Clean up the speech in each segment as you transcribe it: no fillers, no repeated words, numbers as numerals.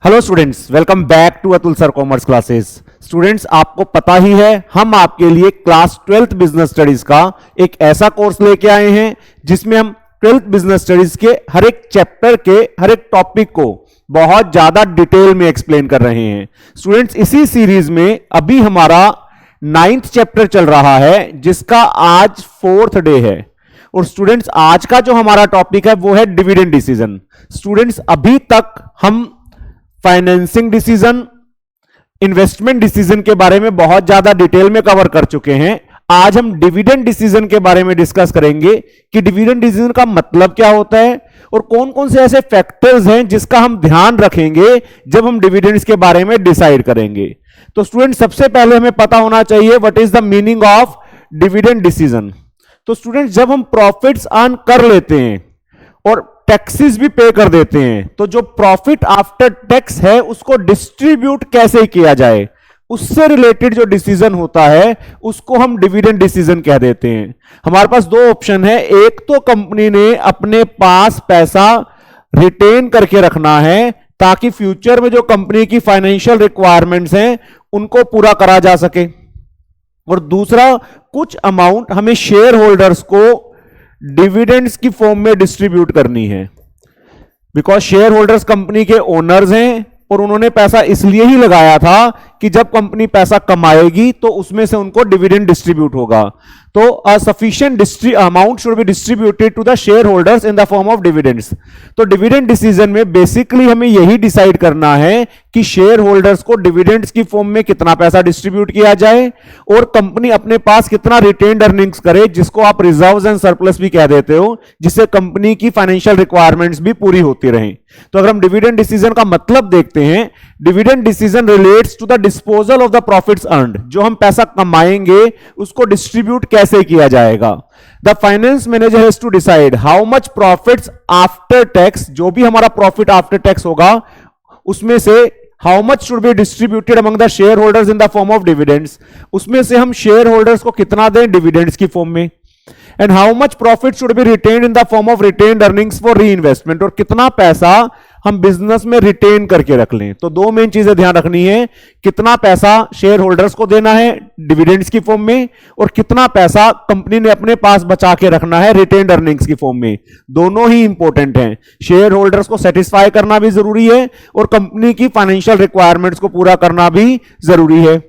Hello students, welcome back to Atul sir commerce classes. Students, आपको पता ही है हम आपके लिए क्लास 12th बिजनेस स्टडीज का एक ऐसा कोर्स लेके आए हैं जिसमें हम 12th बिजनेस स्टडीज के हर एक चैप्टर के हर एक टॉपिक को बहुत ज्यादा डिटेल में एक्सप्लेन कर रहे हैं। स्टूडेंट्स, इसी सीरीज में अभी हमारा 9th चैप्टर चल रहा है जिसका आज 4th डे है। और स्टूडेंट्स, आज का जो हमारा टॉपिक है वो है डिविडेंड डिसीजन। स्टूडेंट्स, अभी तक हम फाइनेंसिंग डिसीजन, इन्वेस्टमेंट डिसीजन के बारे में बहुत ज्यादा डिटेल में कवर कर चुके हैं। आज हम डिविडेंड डिसीजन के बारे में डिस्कस करेंगे कि डिविडेंड डिसीजन का मतलब क्या होता है और कौन कौन से ऐसे फैक्टर्स हैं जिसका हम ध्यान रखेंगे जब हम डिविडेंड्स के बारे में डिसाइड करेंगे। तो स्टूडेंट, सबसे पहले हमें पता होना चाहिए what is the meaning of dividend decision. तो स्टूडेंट, जब हम प्रॉफिट्स अर्न कर लेते हैं और टैक्सेस भी पे कर देते हैं तो जो प्रॉफिट आफ्टर टैक्स है उसको डिस्ट्रीब्यूट कैसे किया जाए, उससे रिलेटेड जो डिसीजन होता है उसको हम डिविडेंड डिसीजन कह देते हैं। हमारे पास दो ऑप्शन है, एक तो कंपनी ने अपने पास पैसा रिटेन करके रखना है ताकि फ्यूचर में जो कंपनी की फाइनेंशियल रिक्वायरमेंट्स हैं उनको पूरा करा जा सके, और दूसरा कुछ अमाउंट हमें शेयर होल्डर्स को डिविडेंड्स की फॉर्म में डिस्ट्रीब्यूट करनी है। बिकॉज शेयर होल्डर्स कंपनी के ओनर्स हैं और उन्होंने पैसा इसलिए ही लगाया था कि जब कंपनी पैसा कमाएगी तो उसमें से उनको डिविडेंड डिस्ट्रीब्यूट होगा। तो a sufficient amount should be distributed to the share holders in the form of dividends. तो डिविडेंड डिसीजन में बेसिकली हमें यही डिसाइड करना है कि शेयर होल्डर्स को डिविडेंड्स की फॉर्म में कितना पैसा डिस्ट्रीब्यूट किया जाए और कंपनी अपने पास कितना रिटेन्ड अर्निंग्स करे, जिसको आप रिजर्व्स एंड सरप्लस भी कह देते हो, जिससे कंपनी की फाइनेंशियल रिक्वायरमेंट्स भी पूरी होती रहें। तो अगर हम डिविडेंड डिसीजन का मतलब देखते हैं, dividend decision relates to the disposal of the profits earned. जो हम पैसा कमाएंगे उसको डिस्ट्रीब्यूट कैसे किया जाएगा। The finance manager has to decide how much profits after tax, जो भी हमारा प्रॉफिट आफ्टर टैक्स होगा उसमें से how much should be distributed among the share holders in the form of dividends, उसमें से हम शेयर होल्डर्स को कितना दें डिविडेंड्स की फॉर्म में, and how much profit should be retained in the form of retained earnings for री investment, और कितना पैसा हम बिजनेस में रिटेन करके रख लें। तो दो मेन चीजें ध्यान रखनी है, कितना पैसा शेयर होल्डर्स को देना है डिविडेंड्स की फॉर्म में और कितना पैसा कंपनी ने अपने पास बचा के रखना है रिटेन्ड अर्निंग्स की फॉर्म में। दोनों ही इंपॉर्टेंट हैं, शेयर होल्डर्स को सेटिस्फाई करना भी जरूरी है और कंपनी की फाइनेंशियल रिक्वायरमेंट्स को पूरा करना भी जरूरी है।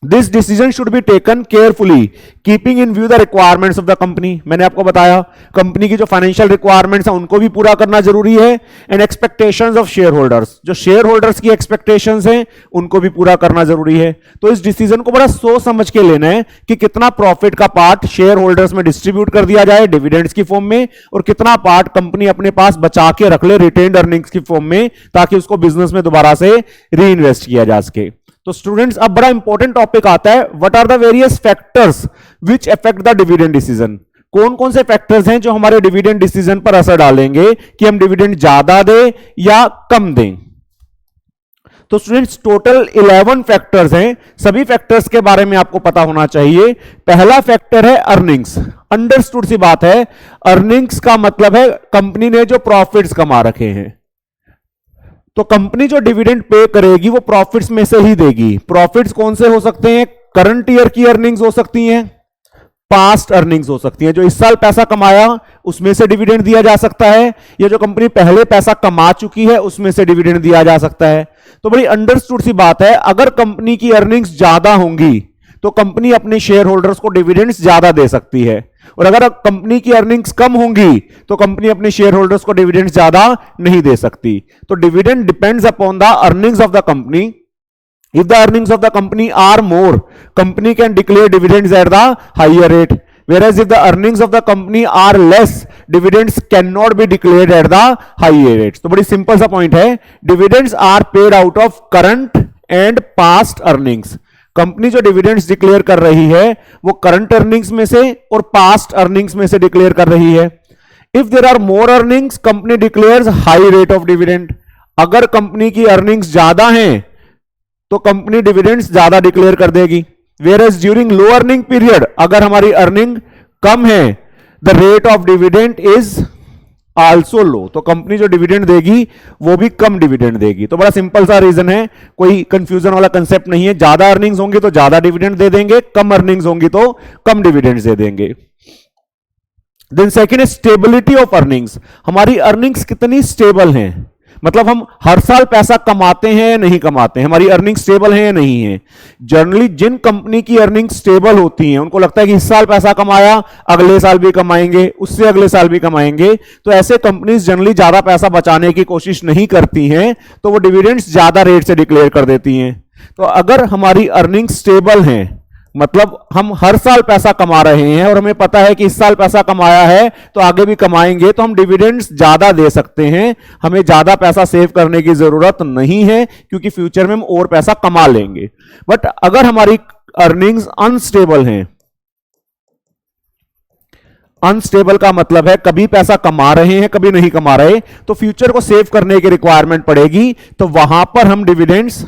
This decision should be taken carefully keeping in view the requirements of the company. मैंने आपको बताया कंपनी की जो फाइनेंशियल रिक्वायरमेंट्स हैं उनको भी पूरा करना जरूरी है, and expectations of share holders, जो शेयर होल्डर्स की एक्सपेक्टेशंस हैं उनको भी पूरा करना जरूरी है। तो इस डिसीजन को बड़ा सोच समझ के लेना है कि कितना प्रॉफिट का पार्ट शेयर होल्डर्स में डिस्ट्रीब्यूट कर दिया जाए डिविडेंड्स की फॉर्म में और कितना पार्ट कंपनी अपने पास बचा के रख ले रिटेन्ड अर्निंग्स की फॉर्म में, ताकि उसको बिजनेस में दोबारा से री इन्वेस्ट किया जा सके। तो स्टूडेंट्स, अब बड़ा इंपॉर्टेंट टॉपिक आता है, what are the various factors which affect the dividend decision. कौन कौन से फैक्टर्स हैं जो हमारे डिविडेंड डिसीजन पर असर डालेंगे कि हम डिविडेंड ज्यादा दें या कम दें। तो स्टूडेंट्स, टोटल 11 फैक्टर्स हैं। सभी फैक्टर्स के बारे में आपको पता होना चाहिए। पहला फैक्टर है अर्निंग्स। अंडरस्टूड सी बात है, अर्निंग्स का मतलब है कंपनी ने जो प्रॉफिट्स कमा रखे हैं। तो कंपनी जो डिविडेंड पे करेगी वो प्रॉफिट्स में से ही देगी। प्रॉफिट्स कौन से हो सकते हैं, करंट ईयर की अर्निंग्स हो सकती हैं, पास्ट अर्निंग्स हो सकती हैं, जो इस साल पैसा कमाया उसमें से डिविडेंड दिया जा सकता है, या जो कंपनी पहले पैसा कमा चुकी है उसमें से डिविडेंड दिया जा सकता है। तो बड़ी अंडरस्टूड सी बात है, अगर कंपनी की अर्निंग्स ज्यादा होंगी तो कंपनी अपने शेयर होल्डर्स को डिविडेंड्स ज्यादा दे सकती है, और अगर कंपनी की अर्निंग्स कम होंगी तो कंपनी अपने शेयर होल्डर्स को डिविडेंड्स ज्यादा नहीं दे सकती। तो dividend depends upon the earnings of the company. If the earnings of the company are more, company can declare dividends at the higher rate, whereas if the earnings of the company are less, dividends cannot be declared at the higher rates। तो बड़ी simple सा point है, dividends are paid out of current and past earnings। Company जो dividends declare कर रही है वो current earnings में से और पास्ट अर्निंग्स में से डिक्लेयर कर रही है। If there are more earnings, company declares high rate of dividend. अगर कंपनी की अर्निंग्स ज्यादा हैं तो कंपनी डिविडेंड्स ज्यादा डिक्लेयर कर देगी। Whereas during low earning period, अगर हमारी अर्निंग कम है, the rate of dividend is also low, तो कंपनी जो डिविडेंड देगी वो भी कम डिविडेंड देगी। तो बड़ा सिंपल सा रीजन है, कोई कंफ्यूजन वाला कंसेप्ट नहीं है। ज्यादा अर्निंग्स होंगी तो ज्यादा डिविडेंड दे देंगे, कम अर्निंग्स होंगी तो कम डिविडेंड दे देंगे। देन सेकेंड है स्टेबिलिटी ऑफ अर्निंग्स। हमारी अर्निंग्स कितनी स्टेबल हैं, मतलब हम हर साल पैसा कमाते हैं या नहीं कमाते हैं, हमारी अर्निंग स्टेबल है या नहीं है। जनरली जिन कंपनी की अर्निंग स्टेबल होती हैं उनको लगता है कि इस साल पैसा कमाया, अगले साल भी कमाएंगे, उससे अगले साल भी कमाएंगे, तो ऐसे कंपनीज जनरली ज्यादा पैसा बचाने की कोशिश नहीं करती हैं, तो वो डिविडेंड्स ज्यादा रेट से डिक्लेयर कर देती हैं। तो अगर हमारी अर्निंग स्टेबल है, मतलब हम हर साल पैसा कमा रहे हैं और हमें पता है कि इस साल पैसा कमाया है तो आगे भी कमाएंगे, तो हम डिविडेंड्स ज्यादा दे सकते हैं, हमें ज्यादा पैसा सेव करने की जरूरत नहीं है, क्योंकि फ्यूचर में हम और पैसा कमा लेंगे। बट अगर हमारी अर्निंग्स अनस्टेबल हैं, अनस्टेबल का मतलब है कभी पैसा कमा रहे हैं कभी नहीं कमा रहे, तो फ्यूचर को सेव करने की रिक्वायरमेंट पड़ेगी, तो वहां पर हम डिविडेंड्स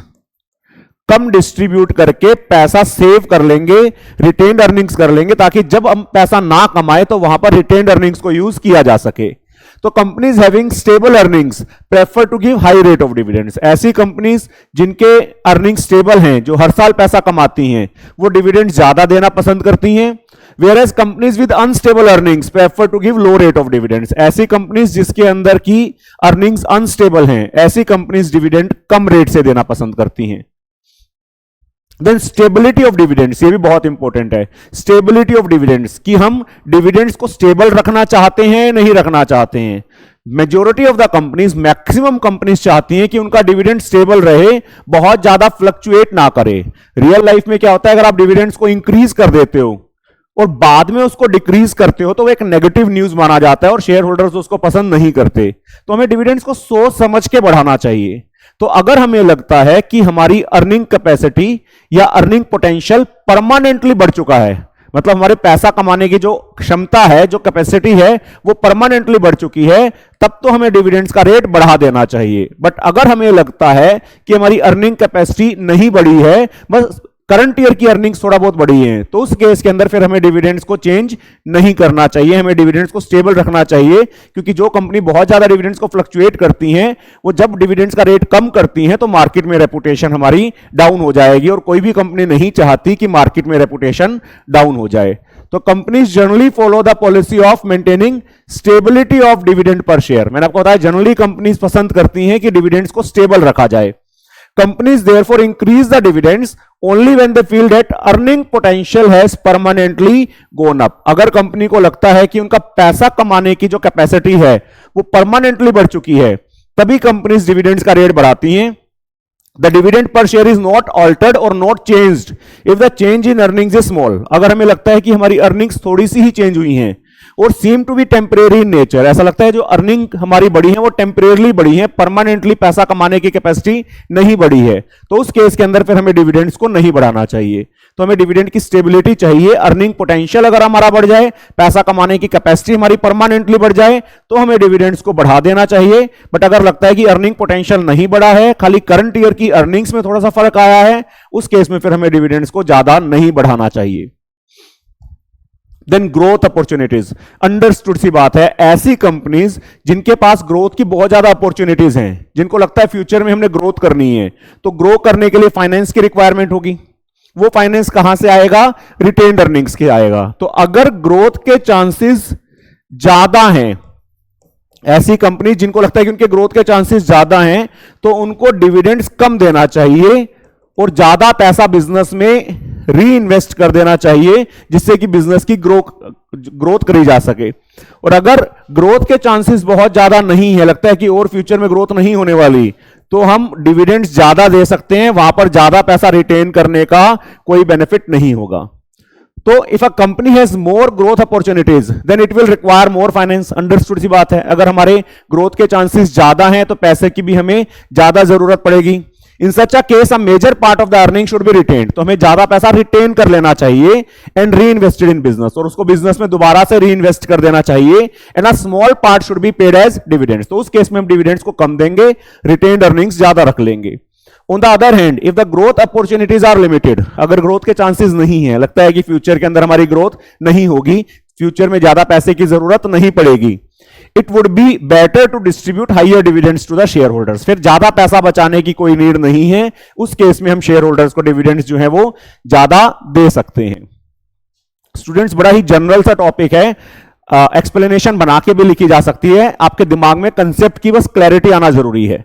कम डिस्ट्रीब्यूट करके पैसा सेव कर लेंगे, रिटेन्ड अर्निंग्स कर लेंगे, ताकि जब हम पैसा ना कमाए तो वहां पर रिटेन्ड अर्निंग्स को यूज किया जा सके। तो companies having stable earnings prefer to give high rate of dividends. ऐसी कंपनीज जिनके अर्निंग स्टेबल हैं, जो हर साल पैसा कमाती हैं, वो डिविडेंड ज्यादा देना पसंद करती हैं। Whereas companies with unstable earnings prefer to give low rate of dividends। ऐसी कंपनीज जिसके अंदर की अर्निंग्स अनस्टेबल हैं, ऐसी कंपनीज डिविडेंड कम रेट से देना पसंद करती हैं। देन स्टेबिलिटी ऑफ डिविडेंड्स, ये भी बहुत इंपॉर्टेंट है। स्टेबिलिटी ऑफ डिविडेंड्स, कि हम डिविडेंड्स को स्टेबल रखना चाहते हैं नहीं रखना चाहते हैं। Majority of the companies, maximum companies चाहती हैं कि उनका डिविडेंड स्टेबल रहे, बहुत ज्यादा फ्लक्चुएट ना करे। रियल लाइफ में क्या होता है, अगर आप डिविडेंड्स को इंक्रीज कर देते हो और बाद में उसको डिक्रीज करते हो तो वो एक नेगेटिव न्यूज माना जाता है और शेयर होल्डर्स उसको पसंद नहीं करते। तो हमें डिविडेंड्स को सोच समझ के बढ़ाना चाहिए। तो अगर हमें लगता है कि हमारी अर्निंग कैपेसिटी या अर्निंग पोटेंशियल परमानेंटली बढ़ चुका है, मतलब हमारे पैसा कमाने की जो क्षमता है, जो कैपेसिटी है, वो परमानेंटली बढ़ चुकी है, तब तो हमें डिविडेंड्स का रेट बढ़ा देना चाहिए। बट अगर हमें लगता है कि हमारी अर्निंग कैपेसिटी नहीं बढ़ी है, बस करंट ईयर की अर्निंग्स थोड़ा बहुत बढ़ी है, तो उस केस के अंदर फिर हमें डिविडेंड्स को चेंज नहीं करना चाहिए, हमें डिविडेंड्स को स्टेबल रखना चाहिए। क्योंकि जो कंपनी बहुत ज्यादा डिविडेंड्स को फ्लक्चुएट करती हैं, वो जब डिविडेंड्स का रेट कम करती हैं तो मार्केट में रेपुटेशन हमारी डाउन हो जाएगी, और कोई भी कंपनी नहीं चाहती कि मार्केट में रेपुटेशन डाउन हो जाए। तो companies generally follow the policy of maintaining stability of dividend per share. मैंने आपको बताया जनरली कंपनीज पसंद करती हैं कि डिविडेंड्स को स्टेबल रखा जाए। Companies therefore increase the dividends only when they feel that earning potential has permanently gone up। अगर कंपनी को लगता है कि उनका पैसा कमाने की जो कैपेसिटी है वो परमानेंटली बढ़ चुकी है, तभी कंपनीज डिविडेंड्स का रेट बढ़ाती हैं। The dividend per share is not altered or not changed if the change in earnings is small। अगर हमें लगता है कि हमारी अर्निंग्स थोड़ी सी ही चेंज हुई हैं और seem to be temporary in nature, ऐसा लगता है जो अर्निंग हमारी बढ़ी है वो टेम्परेरली बढ़ी है, परमानेंटली पैसा कमाने की कैपेसिटी नहीं बढ़ी है, तो उस केस के अंदर फिर हमें डिविडेंड्स को नहीं बढ़ाना चाहिए। तो हमें डिविडेंड की स्टेबिलिटी चाहिए। अर्निंग पोटेंशियल अगर हमारा बढ़ जाए, पैसा कमाने की कैपेसिटी हमारी परमानेंटली बढ़ जाए, तो हमें डिविडेंड्स को बढ़ा देना चाहिए। बट अगर लगता है कि अर्निंग पोटेंशियल नहीं बढ़ा है, खाली करंट ईयर की अर्निंग्स में थोड़ा सा फर्क आया है, उस केस में फिर हमें डिविडेंड्स को ज्यादा नहीं बढ़ाना चाहिए। देन ग्रोथ अपॉर्चुनिटीज, अंडरस्टूड सी बात है, ऐसी कंपनीज जिनके पास ग्रोथ की बहुत ज्यादा अपॉर्चुनिटीज हैं, जिनको लगता है फ्यूचर में हमने ग्रोथ करनी है, तो ग्रो करने के लिए फाइनेंस की रिक्वायरमेंट होगी। वो फाइनेंस कहां से आएगा, रिटेन्ड अर्निंग्स के आएगा। तो अगर ग्रोथ के चांसेस ज्यादा हैं, ऐसी कंपनी जिनको लगता है कि उनके ग्रोथ के चांसेस ज्यादा हैं, तो उनको डिविडेंड्स कम देना चाहिए और ज्यादा पैसा बिजनेस में री इन्वेस्ट कर देना चाहिए, जिससे कि बिजनेस की ग्रोथ करी जा सके। और अगर ग्रोथ के चांसेस बहुत ज्यादा नहीं है, लगता है कि और फ्यूचर में ग्रोथ नहीं होने वाली, तो हम डिविडेंड्स ज्यादा दे सकते हैं, वहां पर ज्यादा पैसा रिटेन करने का कोई बेनिफिट नहीं होगा। तो if a company has more growth opportunities then it will require more finance. Understood सी बात है, अगर हमारे ग्रोथ के चांसेस ज्यादा हैं तो पैसे की भी हमें ज्यादा जरूरत पड़ेगी। In such a case a major part of the earning should be retained, तो हमें ज्यादा पैसा रिटेन कर लेना चाहिए and re invested in business, और उसको बिजनेस में दोबारा से री इन्वेस्ट कर देना चाहिए। And a small part should be paid as dividends, तो उस केस में हम डिविडेंड्स को कम देंगे, रिटेन्ड अर्निंग्स ज्यादा रख लेंगे। On the other hand if the growth opportunities are limited, अगर ग्रोथ के चांसेस नहीं है, लगता है कि फ्यूचर के अंदर हमारी ग्रोथ नहीं होगी, फ्यूचर में ज्यादा पैसे की जरूरत नहीं पड़ेगी, it would be better to distribute higher dividends to the share holders. फिर ज्यादा पैसा बचाने की कोई नीड नहीं है, उस केस में हम शेयर होल्डर्स को डिविडेंड्स जो है वो ज्यादा दे सकते हैं। स्टूडेंट्स, बड़ा ही जनरल सा टॉपिक है, एक्सप्लेनेशन बना के भी लिखी जा सकती है, आपके दिमाग में कंसेप्ट की बस क्लैरिटी आना जरूरी है।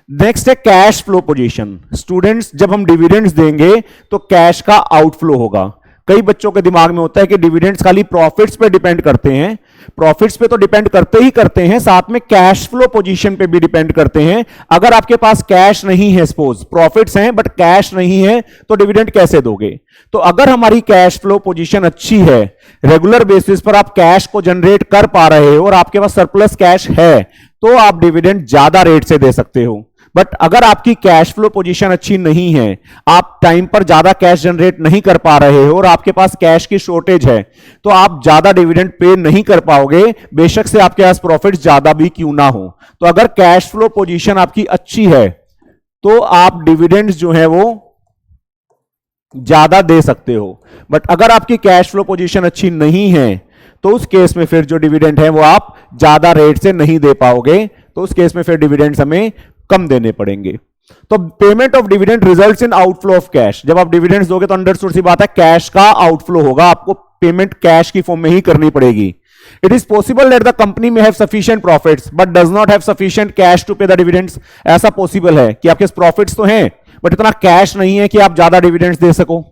नेक्स्ट है कैश फ्लो पोजीशन। स्टूडेंट्स, जब हम डिविडेंड्स देंगे तो कैश का आउटफ्लो होगा। कई बच्चों के दिमाग में होता है कि डिविडेंड्स खाली प्रॉफिट्स पे डिपेंड करते हैं। प्रॉफिट्स पे तो डिपेंड करते ही करते हैं, साथ में कैश फ्लो पोजीशन पे भी डिपेंड करते हैं। अगर आपके पास कैश नहीं है, सपोज प्रॉफिट्स हैं बट कैश नहीं है, तो डिविडेंड कैसे दोगे? तो अगर हमारी कैश फ्लो पोजीशन अच्छी है, रेगुलर बेसिस पर आप कैश को जनरेट कर पा रहे हो और आपके पास सरप्लस कैश है, तो आप डिविडेंड ज्यादा रेट से दे सकते हो। बट अगर आपकी कैश फ्लो पोजीशन अच्छी नहीं है, आप टाइम पर ज्यादा कैश जनरेट नहीं कर पा रहे हो और आपके पास कैश की शॉर्टेज है, तो आप ज्यादा डिविडेंड पे नहीं कर पाओगे, बेशक से आपके पास प्रॉफिट ज्यादा भी क्यों ना हो। तो अगर कैश फ्लो पोजीशन आपकी अच्छी है तो आप डिविडेंड्स जो है वो ज्यादा दे सकते हो। बट अगर आपकी कैश फ्लो पोजीशन अच्छी नहीं है तो उस केस में फिर जो डिविडेंड है वो आप ज्यादा रेट से नहीं दे पाओगे, तो उस केस में फिर डिविडेंड्स हमें कम देने पड़ेंगे। तो payment of dividend results in outflow of cash. जब आप डिविडेंड्स दोगे तो अंडरस्टूड सी बात है, कैश का आउटफ्लो होगा, आपको पेमेंट कैश की फॉर्म में ही करनी पड़ेगी। It is possible that the company may have sufficient profits but does not have sufficient cash to pay the dividends. ऐसा पॉसिबल है कि आपके प्रॉफिट्स तो हैं बट इतना कैश नहीं है कि आप ज्यादा डिविडेंड्स दे सको।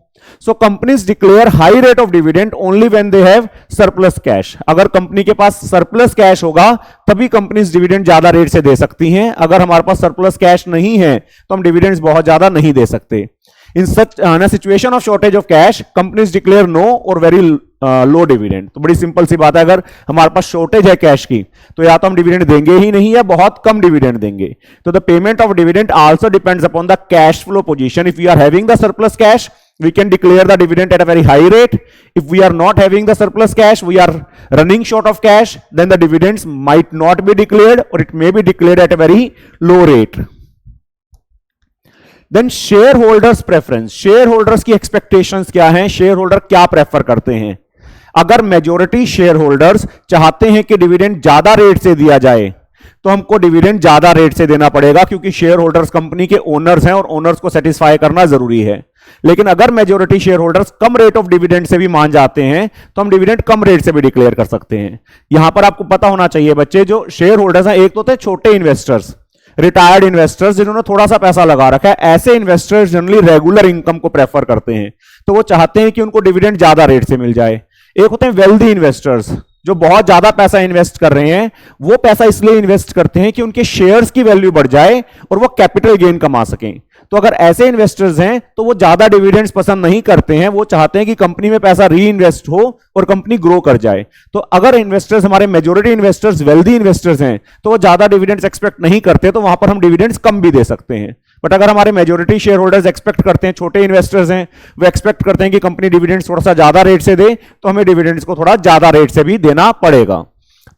So companies declare high rate of dividend only when they have surplus cash. अगर कंपनी के पास सरप्लस कैश होगा तभी कंपनीज डिविडेंड ज्यादा रेट से दे सकती हैं। अगर हमारे पास सरप्लस कैश नहीं है तो हम डिविडेंड्स बहुत ज्यादा नहीं दे सकते। In such situation of shortage of cash companies declare no और वेरी लो डिविडेंड। तो बड़ी सिंपल सी बात है, अगर हमारे पास शॉर्टेज है कैश की तो या तो हम डिविडेंड देंगे ही नहीं या बहुत कम डिविडेंड देंगे। तो the payment of dividend also depends upon the cash flow position. If we are having the surplus cash, we can declare the dividend at a very high rate. If we are not having the surplus cash, we are running short of cash, then the dividends might not be declared or it may be declared at a very low rate. Then shareholders preference. shareholders की expectations क्या हैं? shareholder क्या prefer करते हैं? अगर majority shareholders चाहते हैं कि dividend ज्यादा रेट से दिया जाए तो हमको डिविडेंड ज्यादा रेट से देना पड़ेगा, क्योंकि शेयर होल्डर्स कंपनी के ओनर्स हैं और ओनर्स को सेटिस्फाई करना जरूरी है। लेकिन अगर majority share holders come rate of dividend से भी मान जाते हैं तो हम डिविडेंड कम रेट से भी डिक्लेयर कर सकते हैं। यहां पर आपको पता होना चाहिए बच्चे, जो शेयर होल्डर्स हैं एक तो थे छोटे इन्वेस्टर्स, रिटायर्ड इन्वेस्टर्स जिन्होंने थोड़ा सा पैसा लगा रखा है। ऐसे इन्वेस्टर्स जनरली रेगुलर इनकम को प्रेफर करते हैं, तो वो चाहते हैं कि उनको डिविडेंड ज्यादा रेट से मिल जाए। एक होते हैं वेल्दी इन्वेस्टर्स, जो बहुत ज्यादा पैसा इन्वेस्ट कर रहे हैं। वो पैसा इसलिए इन्वेस्ट करते हैं कि उनके शेयर्स की वैल्यू बढ़ जाए और वो कैपिटल गेन कमा सकें। तो अगर ऐसे इन्वेस्टर्स हैं तो वो ज्यादा डिविडेंड्स पसंद नहीं करते हैं, वो चाहते हैं कि कंपनी में पैसा री इन्वेस्ट हो और कंपनी ग्रो कर जाए। तो अगर इन्वेस्टर्स, हमारे मेजॉरिटी इन्वेस्टर्स वेल्दी इन्वेस्टर्स हैं, तो वो ज्यादा डिविडेंड्स एक्सपेक्ट नहीं करते, तो वहां पर हम डिविडेंड्स कम भी दे सकते हैं। बट अगर हमारे मेजॉरिटी शेयर होल्डर्स एक्सपेक्ट करते हैं, छोटे इन्वेस्टर्स हैं, वो एक्सपेक्ट करते हैं कि कंपनी डिविडेंड्स थोड़ा सा ज्यादा रेट से दे, तो हमें डिविडेंड्स को थोड़ा ज्यादा रेट से भी देना पड़ेगा।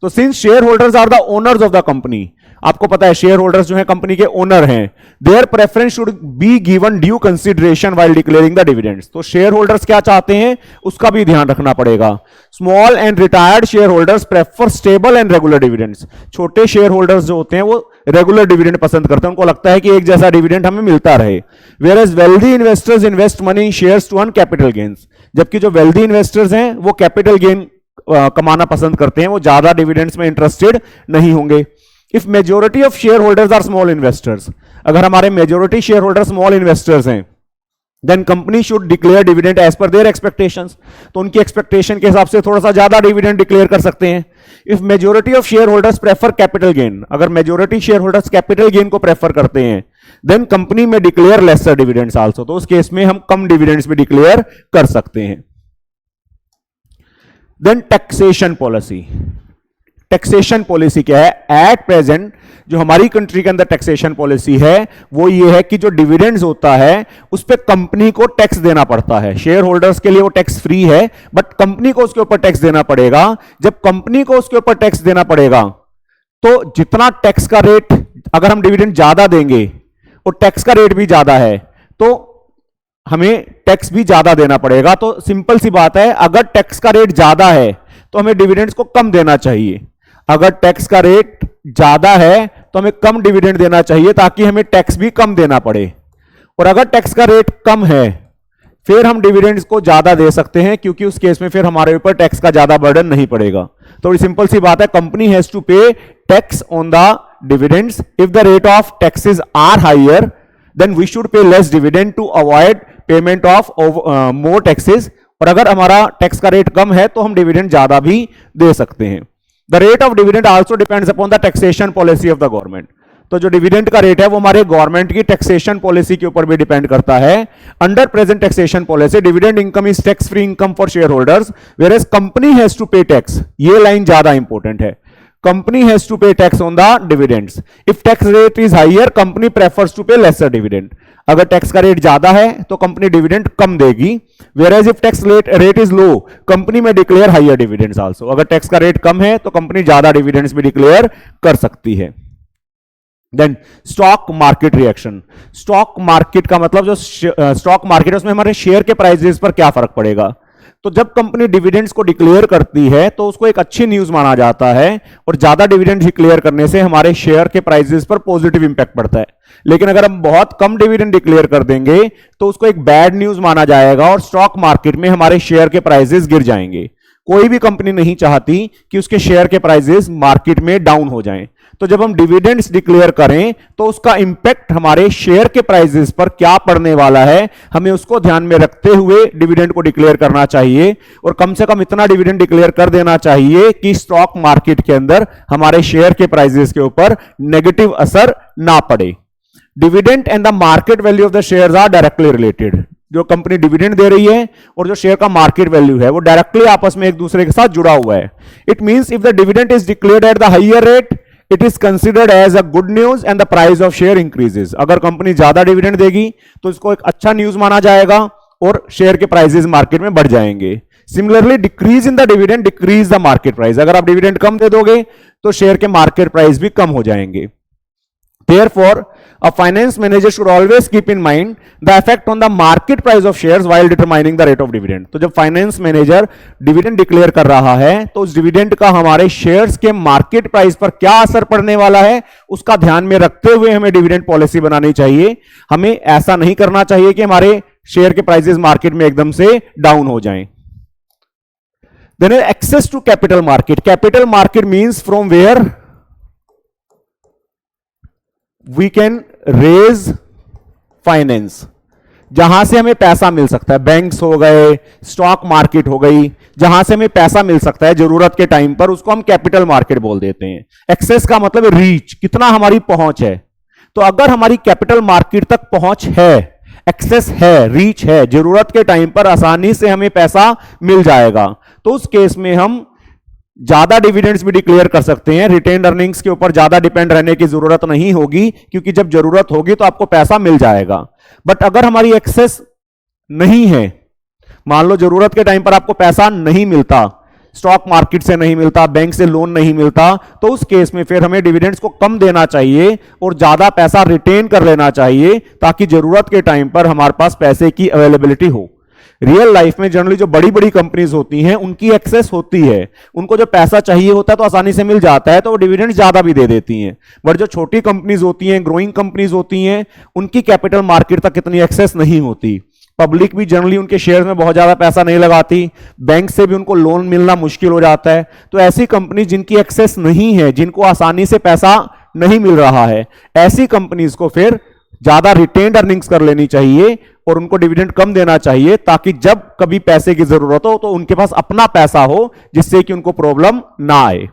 तो since share holders are the owners of the company, आपको पता है शेयर होल्डर्स जो है कंपनी के ओनर हैं, their preference should be given due consideration while declaring the dividends. तो शेयर होल्डर्स क्या चाहते हैं उसका भी ध्यान रखना पड़ेगा। Small and retired share holders prefer stable and regular dividends. छोटे शेयर होल्डर्स जो होते हैं वो रेगुलर डिविडेंड पसंद करते हैं, उनको लगता है कि एक जैसा डिविडेंड हमें मिलता रहे। Whereas wealthy investors invest money in shares to earn capital gains. जबकि जो वेल्दी इन्वेस्टर्स हैं वो कैपिटल गेन कमाना पसंद करते हैं, वो ज्यादा डिविडेंड्स में इंटरेस्टेड नहीं होंगे। If majority of share holders are small investors, अगर हमारे majority share holder small investors हैं, then company should declare dividend as per their expectations. तो उनकी एक्सपेक्टेशन के हिसाब से थोड़ा सा ज्यादा डिविडेंड डिक्लेयर कर सकते हैं। If majority of share holders prefer capital gain, अगर majority share holders capital gain को प्रेफर करते हैं, then company may declare lesser dividends also. तो उस केस में हम कम डिविडेंड्स भी डिक्लेयर कर सकते हैं। Then taxation policy. Taxation policy क्या है? एट प्रेजेंट जो हमारी कंट्री के अंदर टैक्सेशन पॉलिसी है वो ये है कि जो डिविडेंड्स होता है उस पर कंपनी को टैक्स देना पड़ता है। शेयर होल्डर्स के लिए वो टैक्स फ्री है, बट कंपनी को उसके ऊपर टैक्स देना पड़ेगा। जब कंपनी को उसके ऊपर टैक्स देना पड़ेगा तो जितना टैक्स का रेट, अगर हम डिविडेंड ज्यादा देंगे और टैक्स का रेट भी ज्यादा है तो हमें टैक्स भी ज्यादा देना पड़ेगा। तो सिंपल सी बात है, अगर टैक्स का रेट ज्यादा है तो हमें डिविडेंड्स को कम देना चाहिए। अगर टैक्स का रेट ज्यादा है तो हमें कम डिविडेंड देना चाहिए ताकि हमें टैक्स भी कम देना पड़े, और अगर टैक्स का रेट कम है फिर हम डिविडेंड्स को ज्यादा दे सकते हैं, क्योंकि उस केस में फिर हमारे ऊपर टैक्स का ज्यादा बर्डन नहीं पड़ेगा। तो सिंपल सी बात है, company has to pay tax on the dividends. If the rate of taxes are higher then we should pay less dividend to avoid payment of more taxes. और अगर हमारा टैक्स का रेट कम है तो हम डिविडेंड ज्यादा भी दे सकते हैं। The rate of dividend also depends upon the taxation policy of the government. तो जो डिविडेंड का रेट है वो हमारे गवर्नमेंट की टैक्सेशन पॉलिसी के ऊपर भी डिपेंड करता है। Under present taxation policy dividend income is tax free income for share holders whereas company has to pay tax. ये लाइन ज्यादा इंपॉर्टेंट है, company has to pay tax on the dividends. If tax rate is higher company prefers to pay lesser dividend. अगर tax का rate ज्यादा है तो company dividend कम देगी, whereas if tax rate is low company may declare higher dividends also. अगर tax का rate कम है तो कंपनी ज्यादा डिविडेंड्स भी डिक्लेयर कर सकती है। Then stock market reaction. Stock market का मतलब जो स्टॉक मार्केट है उसमें हमारे शेयर के प्राइसेस पर क्या फर्क पड़ेगा। तो जब कंपनी डिविडेंड्स को डिक्लेयर करती है तो उसको एक अच्छी न्यूज माना जाता है, और ज्यादा डिविडेंड डिक्लेयर करने से हमारे शेयर के प्राइसेस पर पॉजिटिव इंपैक्ट पड़ता है। लेकिन अगर हम बहुत कम डिविडेंड डिक्लेयर कर देंगे तो उसको एक बैड न्यूज माना जाएगा और स्टॉक मार्केट में हमारे शेयर के प्राइसेस गिर जाएंगे। कोई भी कंपनी नहीं चाहती कि उसके शेयर के प्राइसेस मार्केट में डाउन हो जाएं। तो जब हम डिविडेंड्स डिक्लेयर करें तो उसका इंपैक्ट हमारे शेयर के प्राइसेस पर क्या पड़ने वाला है, हमें उसको ध्यान में रखते हुए डिविडेंड को डिक्लेयर करना चाहिए, और कम से कम इतना डिविडेंड डिक्लेयर कर देना चाहिए कि स्टॉक मार्केट के अंदर हमारे शेयर के प्राइसेस के ऊपर नेगेटिव असर ना पड़े। Dividend and the market value of the shares are directly related. जो कंपनी डिविडेंड दे रही है और जो शेयर का मार्केट वैल्यू है वो डायरेक्टली आपस में एक दूसरे के साथ जुड़ा हुआ है। It means if the dividend is declared at the higher rate it is considered as a good news and the price of share increases. अगर कंपनी ज्यादा डिविडेंड देगी तो इसको एक अच्छा न्यूज माना जाएगा और शेयर के प्राइसेस मार्केट में बढ़ जाएंगे। Similarly decrease in the dividend decrease the market price. अगर आप डिविडेंड कम दे दोगे तो शेयर के मार्केट प्राइस भी कम हो जाएंगे। Therefore, a finance manager should always keep in mind the effect on the market price of shares while determining the rate of dividend. तो जब फाइनेंस मैनेजर डिविडेंड डिक्लेयर कर रहा है तो उस डिविडेंड का हमारे शेयर्स के मार्केट प्राइस पर क्या असर पड़ने वाला है उसका ध्यान में रखते हुए हमें डिविडेंड पॉलिसी बनानी चाहिए। हमें ऐसा नहीं करना चाहिए कि हमारे शेयर के प्राइसेस मार्केट में एकदम से डाउन हो जाएं। Then access to capital market. Capital market means from where we can raise finance, जहां से हमें पैसा मिल सकता है। बैंक्स हो गए, स्टॉक मार्केट हो गई, जहां से हमें पैसा मिल सकता है जरूरत के टाइम पर, उसको हम कैपिटल मार्केट बोल देते हैं। एक्सेस का मतलब रीच, कितना हमारी पहुंच है। तो अगर हमारी कैपिटल मार्केट तक पहुंच है, एक्सेस है, रीच है, जरूरत के टाइम पर आसानी से हमें पैसा मिल जाएगा, तो उस केस में हम ज्यादा डिविडेंड्स भी डिक्लेयर कर सकते हैं। रिटेन्ड अर्निंग्स के ऊपर ज्यादा डिपेंड रहने की जरूरत नहीं होगी, क्योंकि जब जरूरत होगी तो आपको पैसा मिल जाएगा। बट अगर हमारी एक्सेस नहीं है, मान लो जरूरत के टाइम पर आपको पैसा नहीं मिलता, स्टॉक मार्केट से नहीं मिलता, बैंक से लोन नहीं मिलता, तो उस केस में फिर हमें डिविडेंड्स को कम देना चाहिए और ज्यादा पैसा रिटेन कर लेना चाहिए, ताकि जरूरत के टाइम पर हमारे पास पैसे की अवेलेबिलिटी हो। रियल लाइफ में जनरली जो बड़ी बड़ी कंपनीज होती हैं उनकी एक्सेस होती है, उनको जो पैसा चाहिए होता है तो आसानी से मिल जाता है, तो वो डिविडेंड ज्यादा भी दे देती हैं। बट जो छोटी कंपनीज होती हैं, ग्रोइंग कंपनीज होती हैं, उनकी कैपिटल मार्केट तक इतनी एक्सेस नहीं होती। पब्लिक भी जनरली उनके शेयर में बहुत ज्यादा पैसा नहीं लगाती, बैंक से भी उनको लोन मिलना मुश्किल हो जाता है। तो ऐसी कंपनी जिनकी एक्सेस नहीं है, जिनको आसानी से पैसा नहीं मिल रहा है, ऐसी कंपनीज को फिर ज्यादा रिटेन्ड अर्निंग्स कर लेनी चाहिए और उनको डिविडेंड कम देना चाहिए, ताकि जब कभी पैसे की जरूरत हो तो उनके पास अपना पैसा हो, जिससे कि उनको प्रॉब्लम ना आए।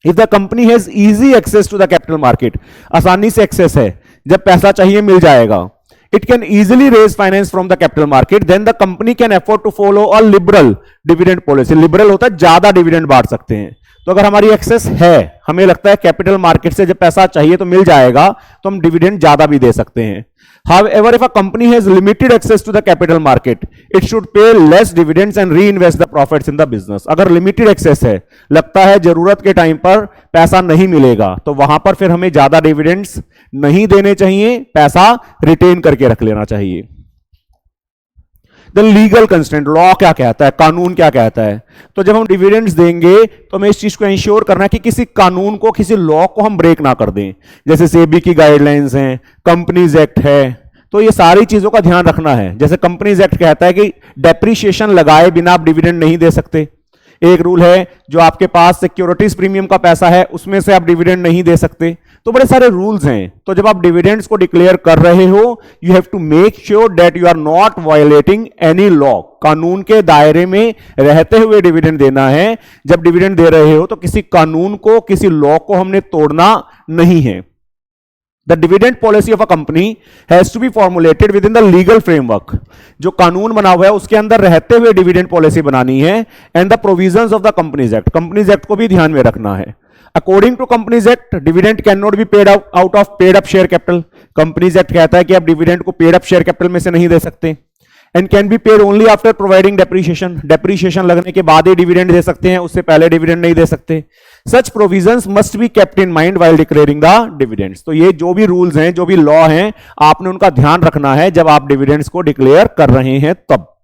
If the company has easy access to the capital market, आसानी से एक्सेस है, जब पैसा चाहिए मिल जाएगा, it can easily raise finance from the capital market, then the company can afford to follow a liberal dividend policy. liberal होता है ज्यादा डिविडेंड बांट सकते हैं। तो अगर हमारी एक्सेस है, हमें लगता है कैपिटल मार्केट से जब पैसा चाहिए तो मिल जाएगा, तो हम डिविडेंड ज्यादा भी दे सकते हैं। However, if a company has limited access to the capital market, it should pay less dividends and reinvest the profits in the business. अगर लिमिटेड एक्सेस है, लगता है जरूरत के टाइम पर पैसा नहीं मिलेगा, तो वहां पर फिर हमें ज्यादा डिविडेंड्स नहीं देने चाहिए, पैसा रिटेन करके रख लेना चाहिए। द लीगल कंस्ट्रेंट, लॉ क्या कहता है, कानून क्या कहता है। तो जब हम डिविडेंड्स देंगे तो हमें इस चीज को इंश्योर करना है कि किसी कानून को, किसी लॉ को हम ब्रेक ना कर दें। जैसे सेबी की गाइडलाइंस हैं, कंपनीज एक्ट है, तो ये सारी चीजों का ध्यान रखना है। जैसे कंपनीज एक्ट कहता है कि डेप्रीशिएशन लगाए बिना आप डिविडेंड नहीं दे सकते। एक रूल है जो आपके पास सिक्योरिटीज प्रीमियम का पैसा है उसमें से आप डिविडेंड नहीं दे सकते। तो बड़े सारे रूल्स हैं। तो जब आप डिविडेंड्स को डिक्लेयर कर रहे हो, you have to make sure that you are not violating any law. कानून के दायरे में रहते हुए डिविडेंड देना है। जब डिविडेंड दे रहे हो तो किसी कानून को, किसी लॉ को हमने तोड़ना नहीं है। The dividend policy of a company has to be formulated within the legal framework. जो कानून बना हुआ है उसके अंदर रहते हुए डिविडेंड पॉलिसी बनानी है। And the provisions of the companies act, companies act को भी ध्यान में रखना है। According to companies act, dividend can not be paid out of paid up share capital. Companies act कहता है कि आप डिविडेंड को पेड अप शेयर कैपिटल में से नहीं दे सकते। And can be paid only after providing depreciation, depreciation लगने के बाद ही डिविडेंड दे सकते हैं, उससे पहले डिविडेंड नहीं दे सकते। Such provisions must be kept in mind while declaring the dividends. तो ये जो भी रूल्स हैं, जो भी लॉ हैं, आपने उनका ध्यान रखना है जब आप डिविडेंड्स को डिक्लेयर कर रहे हैं तब।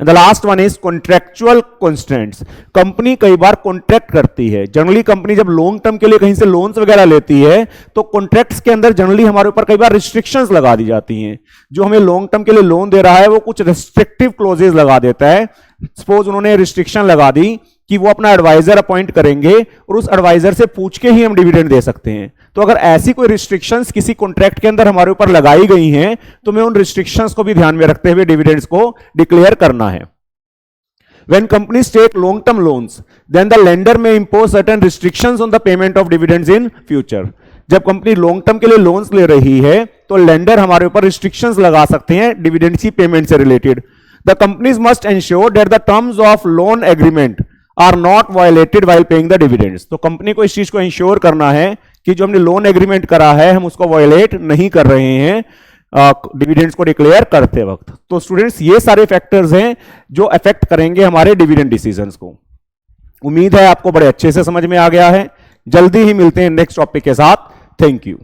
And the last one is contractual constraints. Company कई बार कॉन्ट्रैक्ट करती है। जनरली कंपनी जब लॉन्ग टर्म के लिए कहीं से लोन्स वगैरह लेती है तो कॉन्ट्रैक्ट्स के अंदर जनरली हमारे ऊपर कई बार रिस्ट्रिक्शंस लगा दी जाती हैं। जो हमें लॉन्ग टर्म के लिए लोन दे रहा है वो कुछ रिस्ट्रिक्टिव क्लोजेस लगा देता है। सपोज उन्होंने रिस्ट्रिक्शन लगा दी कि वो अपना एडवाइजर अपॉइंट करेंगे और उस एडवाइजर से पूछ के ही हम डिविडेंड दे सकते हैं। तो अगर ऐसी कोई रिस्ट्रिक्शंस किसी कॉन्ट्रैक्ट के अंदर हमारे ऊपर लगाई गई हैं तो हमें उन रिस्ट्रिक्शंस को भी ध्यान में रखते हुए डिविडेंड्स को डिक्लेयर करना है। When companies take long-term loans, then the lender may impose certain restrictions on the payment of dividends in future. जब कंपनी लॉन्ग टर्म के लिए लोन्स ले रही है तो लेंडर हमारे ऊपर रिस्ट्रिक्शंस लगा सकते हैं डिविडेंड की पेमेंट से related. The companies must ensure that the terms of loan agreement are not violated while paying the dividends. तो कंपनी को इस चीज को इंश्योर करना है कि जो हमने लोन एग्रीमेंट करा है हम उसको वायलेट नहीं कर रहे हैं डिविडेंड्स को डिक्लेयर करते वक्त। तो स्टूडेंट्स ये सारे फैक्टर्स हैं जो अफेक्ट करेंगे हमारे डिविडेंड डिसीजंस को। उम्मीद है आपको बड़े अच्छे से समझ में आ गया है। जल्दी ही मिलते हैं नेक्स्ट टॉपिक के साथ। Thank you.